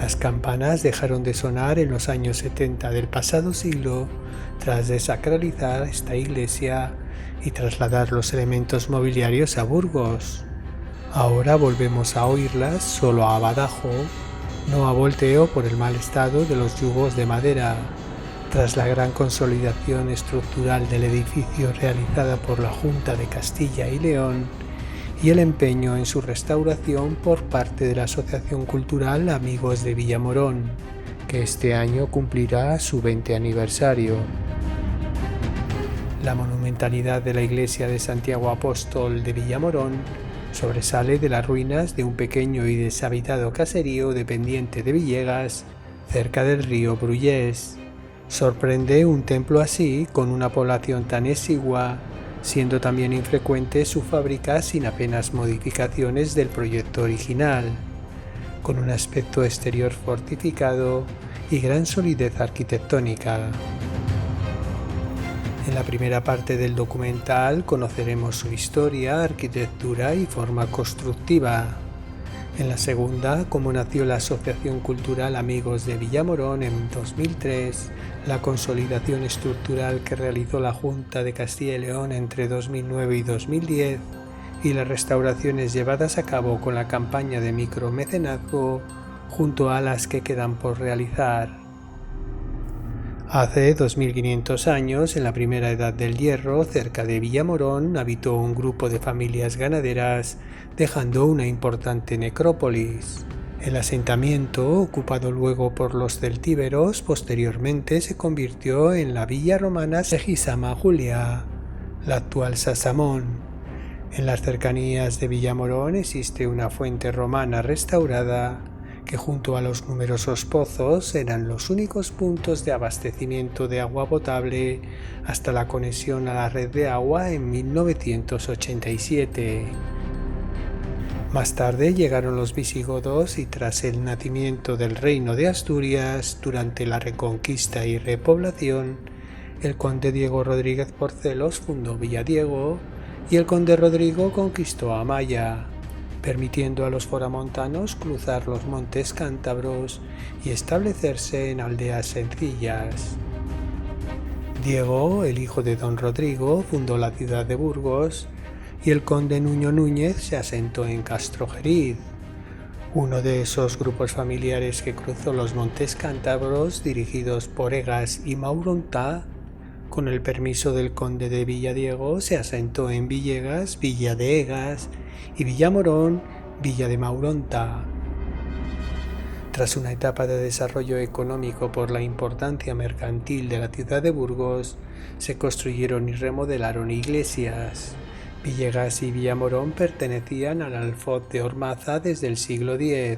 Las campanas dejaron de sonar en los años 70 del pasado siglo tras desacralizar esta iglesia y trasladar los elementos mobiliarios a Burgos. Ahora volvemos a oírlas solo a Badajo, no a volteo por el mal estado de los yugos de madera. Tras la gran consolidación estructural del edificio realizada por la Junta de Castilla y León y el empeño en su restauración por parte de la Asociación Cultural Amigos de Villamorón, que este año cumplirá su 20 aniversario. La monumentalidad de la iglesia de Santiago Apóstol de Villamorón sobresale de las ruinas de un pequeño y deshabitado caserío dependiente de Villegas, cerca del río Bruyés. Sorprende un templo así, con una población tan exigua, siendo también infrecuente su fábrica sin apenas modificaciones del proyecto original, con un aspecto exterior fortificado y gran solidez arquitectónica. En la primera parte del documental conoceremos su historia, arquitectura y forma constructiva. En la segunda, cómo nació la Asociación Cultural Amigos de Villamorón en 2003, la consolidación estructural que realizó la Junta de Castilla y León entre 2009 y 2010 y las restauraciones llevadas a cabo con la campaña de micromecenazgo junto a las que quedan por realizar. Hace 2500 años, en la primera edad del hierro, cerca de Villamorón, habitó un grupo de familias ganaderas, dejando una importante necrópolis. El asentamiento, ocupado luego por los celtíberos, posteriormente se convirtió en la villa romana Segisama Julia, la actual Sasamón. En las cercanías de Villamorón existe una fuente romana restaurada, que junto a los numerosos pozos eran los únicos puntos de abastecimiento de agua potable hasta la conexión a la red de agua en 1987. Más tarde llegaron los visigodos y tras el nacimiento del Reino de Asturias, durante la Reconquista y repoblación, el conde Diego Rodríguez Porcelos fundó Villadiego y el conde Rodrigo conquistó Amaya, permitiendo a los foramontanos cruzar los montes cántabros y establecerse en aldeas sencillas. Diego, el hijo de don Rodrigo, fundó la ciudad de Burgos y el conde Nuño Núñez se asentó en Castrojeriz, uno de esos grupos familiares que cruzó los montes cántabros dirigidos por Egas y Mauronta. Con el permiso del conde de Villadiego se asentó en Villegas, Villa de Egas, y Villamorón, Villa de Mauronta. Tras una etapa de desarrollo económico por la importancia mercantil de la ciudad de Burgos, se construyeron y remodelaron iglesias. Villegas y Villamorón pertenecían al alfoz de Ormaza desde el siglo X,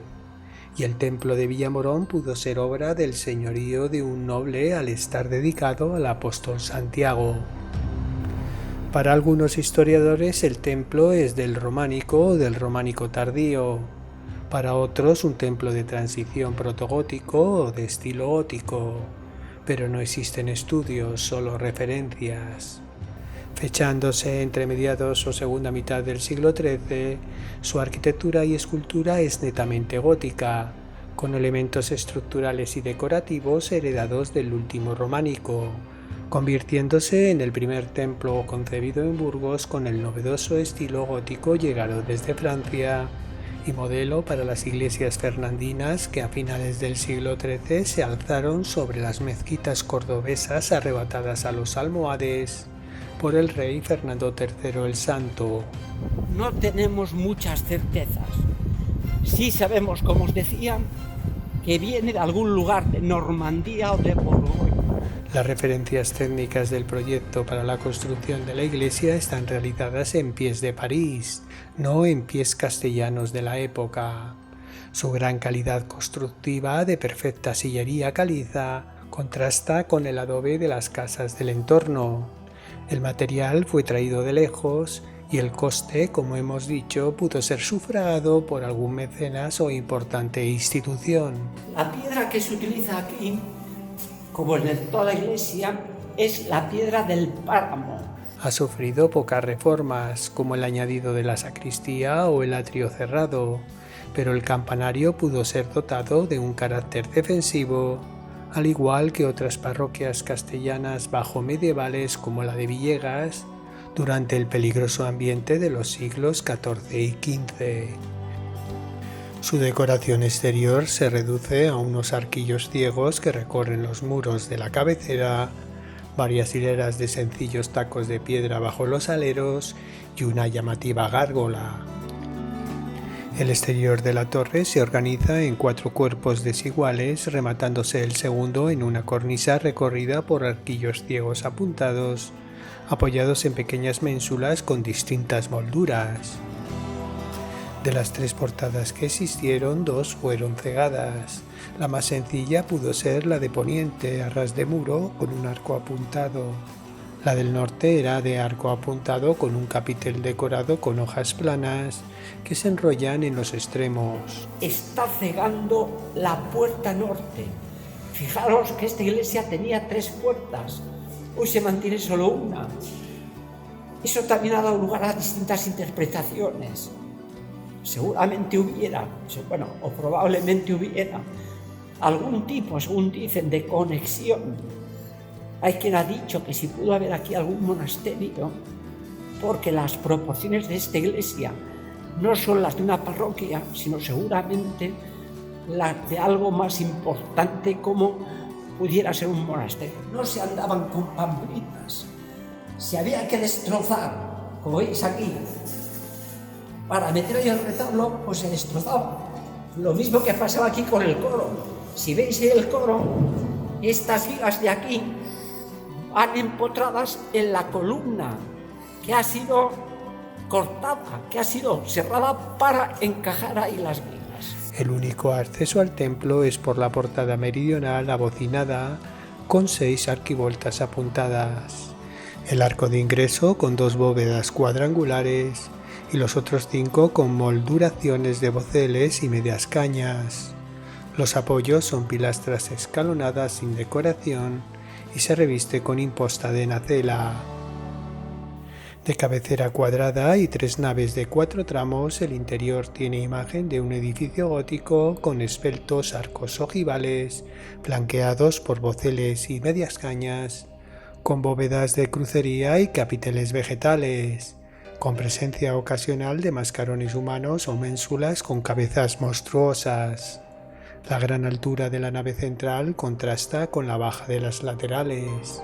y el templo de Villamorón pudo ser obra del señorío de un noble al estar dedicado al apóstol Santiago. Para algunos historiadores el templo es del románico o del románico tardío, para otros un templo de transición protogótico o de estilo gótico, pero no existen estudios, solo referencias. Fechándose entre mediados o segunda mitad del siglo XIII, su arquitectura y escultura es netamente gótica, con elementos estructurales y decorativos heredados del último románico, convirtiéndose en el primer templo concebido en Burgos con el novedoso estilo gótico llegado desde Francia y modelo para las iglesias fernandinas que a finales del siglo XIII se alzaron sobre las mezquitas cordobesas arrebatadas a los almohades por el rey Fernando III el Santo. No tenemos muchas certezas. Sí sabemos, como os decía, que viene de algún lugar de Normandía o de Borgoña. Las referencias técnicas del proyecto para la construcción de la iglesia están realizadas en pies de París, no en pies castellanos de la época. Su gran calidad constructiva de perfecta sillería caliza contrasta con el adobe de las casas del entorno. El material fue traído de lejos y el coste, como hemos dicho, pudo ser sufragado por algún mecenas o importante institución. La piedra que se utiliza aquí, como en toda la iglesia, es la piedra del páramo. Ha sufrido pocas reformas, como el añadido de la sacristía o el atrio cerrado, pero el campanario pudo ser dotado de un carácter defensivo, al igual que otras parroquias castellanas bajo medievales como la de Villegas, durante el peligroso ambiente de los siglos XIV y XV. Su decoración exterior se reduce a unos arquillos ciegos que recorren los muros de la cabecera, varias hileras de sencillos tacos de piedra bajo los aleros y una llamativa gárgola. El exterior de la torre se organiza en 4 cuerpos desiguales, rematándose el segundo en una cornisa recorrida por arquillos ciegos apuntados, apoyados en pequeñas ménsulas con distintas molduras. De las 3 portadas que existieron, 2 fueron cegadas. La más sencilla pudo ser la de poniente, a ras de muro, con un arco apuntado. La del norte era de arco apuntado con un capitel decorado con hojas planas que se enrollan en los extremos. Está cegando la puerta norte. Fijaros que esta iglesia tenía 3 puertas. Hoy se mantiene solo una. Eso también ha dado lugar a distintas interpretaciones. Seguramente hubiera, o probablemente hubiera, algún tipo, según dicen, de conexión. Hay quien ha dicho que si pudo haber aquí algún monasterio, porque las proporciones de esta iglesia no son las de una parroquia, sino seguramente las de algo más importante como pudiera ser un monasterio. No se andaban con pamplinas, se había que destrozar, como veis aquí. Para meter ahí el retablo, pues se destrozaba. Lo mismo que pasaba aquí con el coro. Si veis el coro, estas vigas de aquí van empotradas en la columna que ha sido cortada, que ha sido cerrada para encajar ahí las vigas. El único acceso al templo es por la portada meridional abocinada con 6 arquivoltas apuntadas. El arco de ingreso con 2 bóvedas cuadrangulares y los otros 5 con molduraciones de doceles y medias cañas. Los apoyos son pilastras escalonadas sin decoración y se reviste con imposta de nacela. De cabecera cuadrada y 3 naves de 4 tramos, el interior tiene imagen de un edificio gótico con esbeltos arcos ojivales, flanqueados por doceles y medias cañas, con bóvedas de crucería y capiteles vegetales, con presencia ocasional de mascarones humanos o ménsulas con cabezas monstruosas. La gran altura de la nave central contrasta con la baja de las laterales.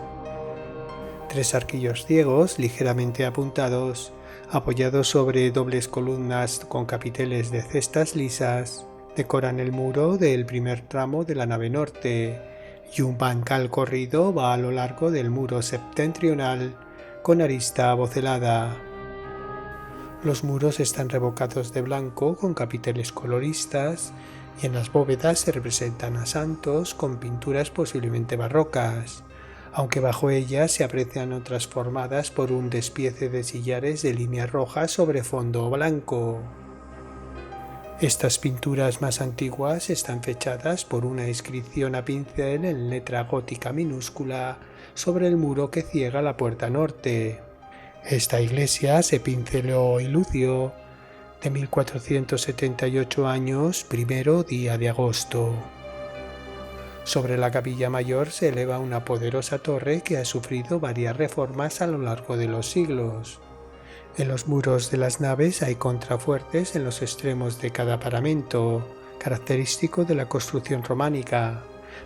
3 arquillos ciegos, ligeramente apuntados, apoyados sobre dobles columnas con capiteles de cestas lisas, decoran el muro del primer tramo de la nave norte, y un bancal corrido va a lo largo del muro septentrional, con arista abocelada. Los muros están revocados de blanco con capiteles coloristas y en las bóvedas se representan a santos con pinturas posiblemente barrocas, aunque bajo ellas se aprecian otras formadas por un despiece de sillares de líneas rojas sobre fondo blanco. Estas pinturas más antiguas están fechadas por una inscripción a pincel en letra gótica minúscula sobre el muro que ciega la puerta norte. Esta iglesia se pinceló y lució de 1478 años, primero día de agosto. Sobre la capilla mayor se eleva una poderosa torre que ha sufrido varias reformas a lo largo de los siglos. En los muros de las naves hay contrafuertes en los extremos de cada paramento, característico de la construcción románica,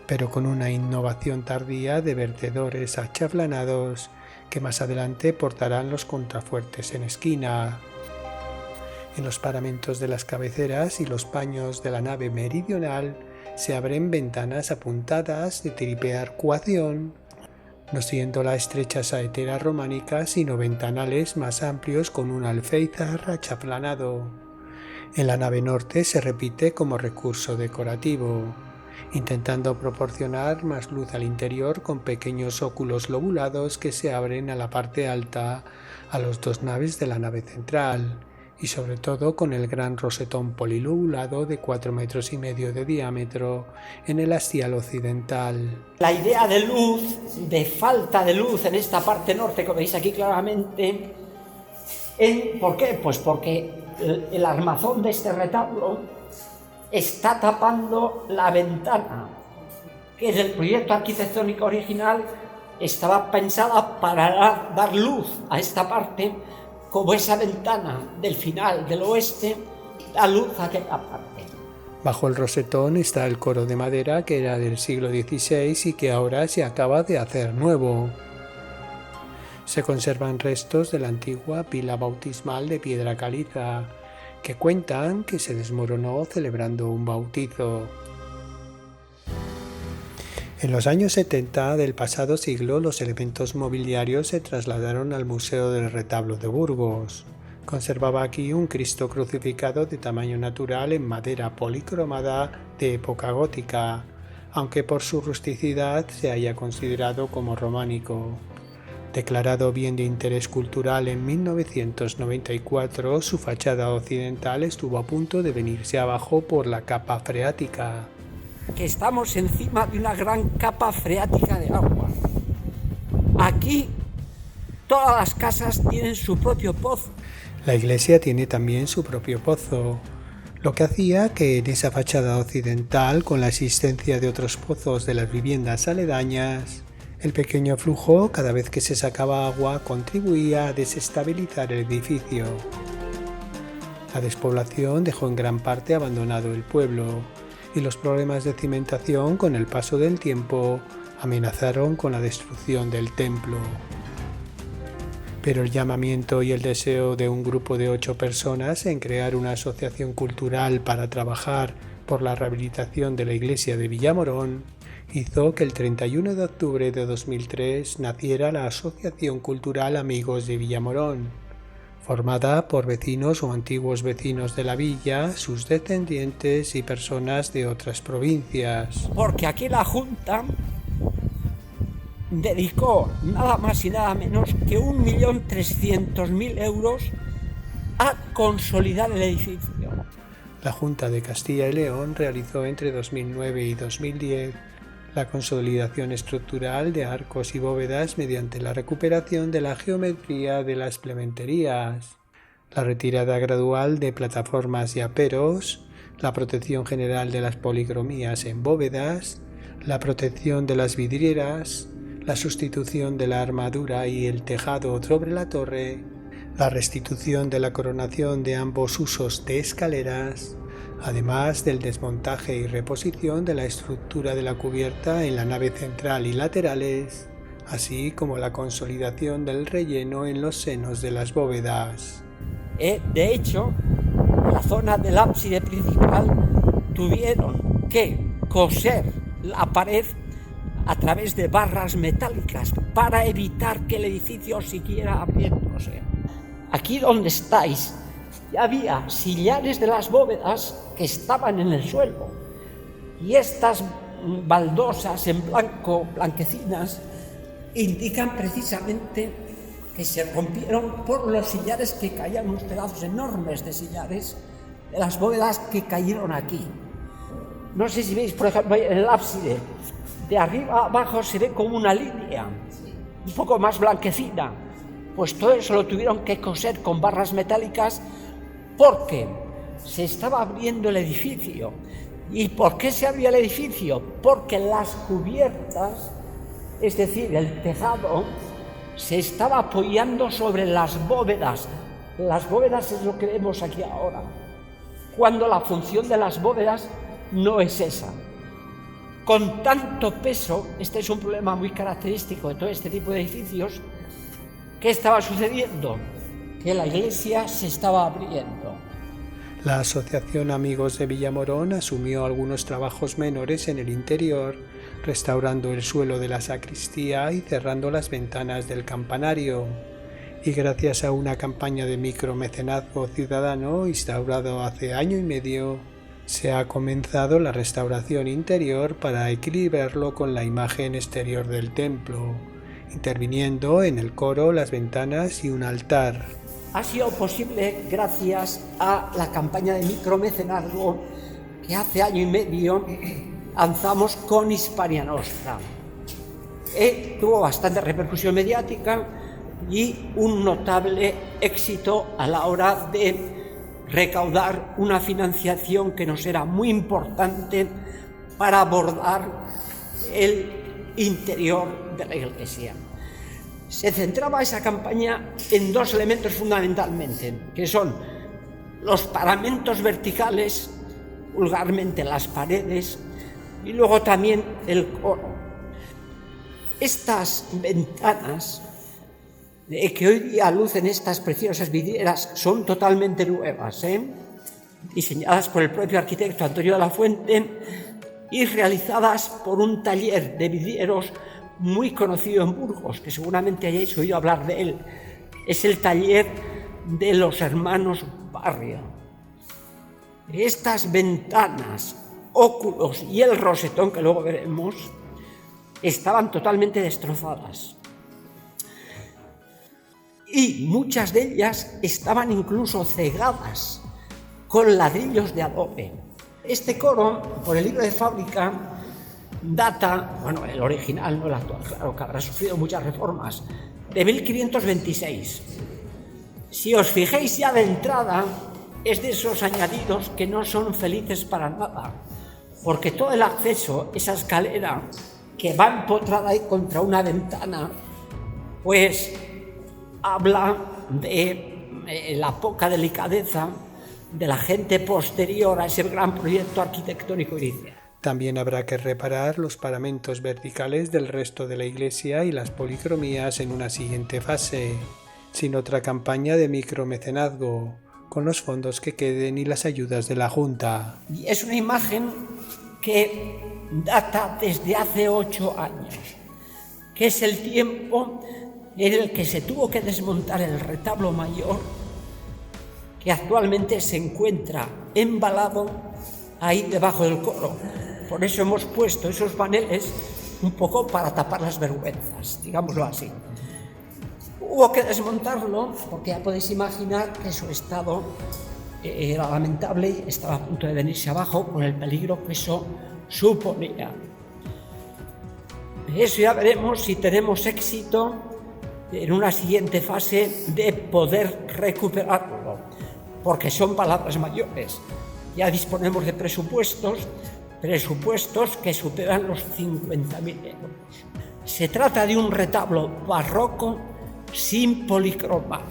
pero con una innovación tardía de vertedores achaflanados que más adelante portarán los contrafuertes en esquina. En los paramentos de las cabeceras y los paños de la nave meridional se abren ventanas apuntadas de triple arcuación, no siendo la estrecha saetera románica sino ventanales más amplios con un alféizar achaflanado. En la nave norte se repite como recurso decorativo, intentando proporcionar más luz al interior con pequeños óculos lobulados que se abren a la parte alta a las 2 naves de la nave central, y sobre todo con el gran rosetón polilobulado de 4,5 metros de diámetro en el hastial occidental. La idea de luz, de falta de luz en esta parte norte, como veis aquí claramente, ¿por qué? Pues porque el armazón de este retablo está tapando la ventana, que en el proyecto arquitectónico original estaba pensada para dar luz a esta parte, como esa ventana del final del oeste da luz a aquella parte. Bajo el rosetón está el coro de madera que era del siglo XVI y que ahora se acaba de hacer nuevo. Se conservan restos de la antigua pila bautismal de piedra caliza, que cuentan que se desmoronó celebrando un bautizo. En los años 70 del pasado siglo, los elementos mobiliarios se trasladaron al Museo del Retablo de Burgos. Conservaba aquí un Cristo crucificado de tamaño natural en madera policromada de época gótica, aunque por su rusticidad se haya considerado como románico. Declarado bien de interés cultural en 1994, su fachada occidental estuvo a punto de venirse abajo por la capa freática. Que estamos encima de una gran capa freática de agua. Aquí todas las casas tienen su propio pozo. La iglesia tiene también su propio pozo, lo que hacía que en esa fachada occidental, con la existencia de otros pozos de las viviendas aledañas, el pequeño flujo, cada vez que se sacaba agua, contribuía a desestabilizar el edificio. La despoblación dejó en gran parte abandonado el pueblo, y los problemas de cimentación con el paso del tiempo amenazaron con la destrucción del templo. Pero el llamamiento y el deseo de un grupo de 8 personas en crear una asociación cultural para trabajar por la rehabilitación de la iglesia de Villamorón hizo que el 31 de octubre de 2003 naciera la Asociación Cultural Amigos de Villamorón, formada por vecinos o antiguos vecinos de la villa, sus descendientes y personas de otras provincias. Porque aquí la Junta dedicó nada más y nada menos que 1.300.000 euros a consolidar el edificio. La Junta de Castilla y León realizó entre 2009 y 2010 la consolidación estructural de arcos y bóvedas mediante la recuperación de la geometría de las plementerías, la retirada gradual de plataformas y aperos, la protección general de las policromías en bóvedas, la protección de las vidrieras, la sustitución de la armadura y el tejado sobre la torre, la restitución de la coronación de ambos usos de escaleras, además del desmontaje y reposición de la estructura de la cubierta en la nave central y laterales, así como la consolidación del relleno en los senos de las bóvedas. De hecho, en la zona del ábside principal tuvieron que coser la pared a través de barras metálicas para evitar que el edificio siguiera abriéndose. Aquí donde estáis ya había sillares de las bóvedas que estaban en el suelo, y estas baldosas en blanco, blanquecinas, indican precisamente que se rompieron por los sillares que caían, unos pedazos enormes de sillares de las bóvedas que cayeron aquí. No sé si veis, por ejemplo, en el ábside, de arriba a abajo se ve como una línea, un poco más blanquecina. Pues todo eso lo tuvieron que coser con barras metálicas porque se estaba abriendo el edificio. ¿Y por qué se abría el edificio? Porque las cubiertas, es decir, el tejado, se estaba apoyando sobre las bóvedas. Las bóvedas es lo que vemos aquí ahora, cuando la función de las bóvedas no es esa. Con tanto peso, este es un problema muy característico de todo este tipo de edificios. ¿Qué estaba sucediendo? Que la iglesia se estaba abriendo. La Asociación Amigos de Villamorón asumió algunos trabajos menores en el interior, restaurando el suelo de la sacristía y cerrando las ventanas del campanario. Y gracias a una campaña de micromecenazgo ciudadano instaurado hace año y medio, se ha comenzado la restauración interior para equilibrarlo con la imagen exterior del templo, interviniendo en el coro, las ventanas y un altar. Ha sido posible gracias a la campaña de micromecenazgo que hace año y medio lanzamos con Hispania Nostra. Tuvo bastante repercusión mediática y un notable éxito a la hora de recaudar una financiación que nos era muy importante para abordar el interior de la iglesia. Se centraba esa campaña en dos elementos fundamentalmente, que son los paramentos verticales, vulgarmente las paredes, y luego también el coro. Estas ventanas que hoy día lucen estas preciosas vidrieras son totalmente nuevas, diseñadas por el propio arquitecto Antonio de la Fuente y realizadas por un taller de vidrieros muy conocido en Burgos, que seguramente hayáis oído hablar de él. Es el taller de los hermanos Barrio. Estas ventanas, óculos y el rosetón, que luego veremos, estaban totalmente destrozadas. Y muchas de ellas estaban incluso cegadas con ladrillos de adobe. Este coro, por el libro de fábrica, data, bueno, el original, no el actual, claro, que habrá sufrido muchas reformas, de 1526. Si os fijáis ya de entrada, es de esos añadidos que no son felices para nada, porque todo el acceso, esa escalera que va empotrada ahí contra una ventana, pues habla de la poca delicadeza de la gente posterior a ese gran proyecto arquitectónico inicial. También habrá que reparar los paramentos verticales del resto de la iglesia y las policromías en una siguiente fase, sin otra campaña de micromecenazgo, con los fondos que queden y las ayudas de la Junta. Y es una imagen que data desde hace 8 años, que es el tiempo en el que se tuvo que desmontar el retablo mayor, que actualmente se encuentra embalado ahí debajo del coro. Por eso hemos puesto esos paneles un poco para tapar las vergüenzas, digámoslo así. Hubo que desmontarlo porque ya podéis imaginar que su estado era lamentable y estaba a punto de venirse abajo con el peligro que eso suponía. Eso ya veremos si tenemos éxito en una siguiente fase de poder recuperarlo, porque son palabras mayores. Ya disponemos de presupuestos que superan los 50.000 euros. Se trata de un retablo barroco sin policromar.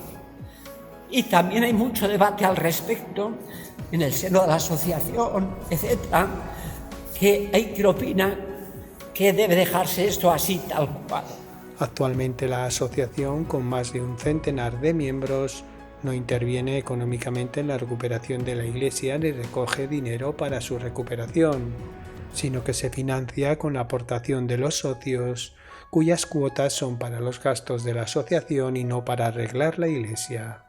Y también hay mucho debate al respecto en el seno de la asociación, etcétera, que hay quien opina que debe dejarse esto así tal cual. Actualmente la asociación, con más de un centenar de miembros, no interviene económicamente en la recuperación de la iglesia ni recoge dinero para su recuperación, sino que se financia con la aportación de los socios, cuyas cuotas son para los gastos de la asociación y no para arreglar la iglesia.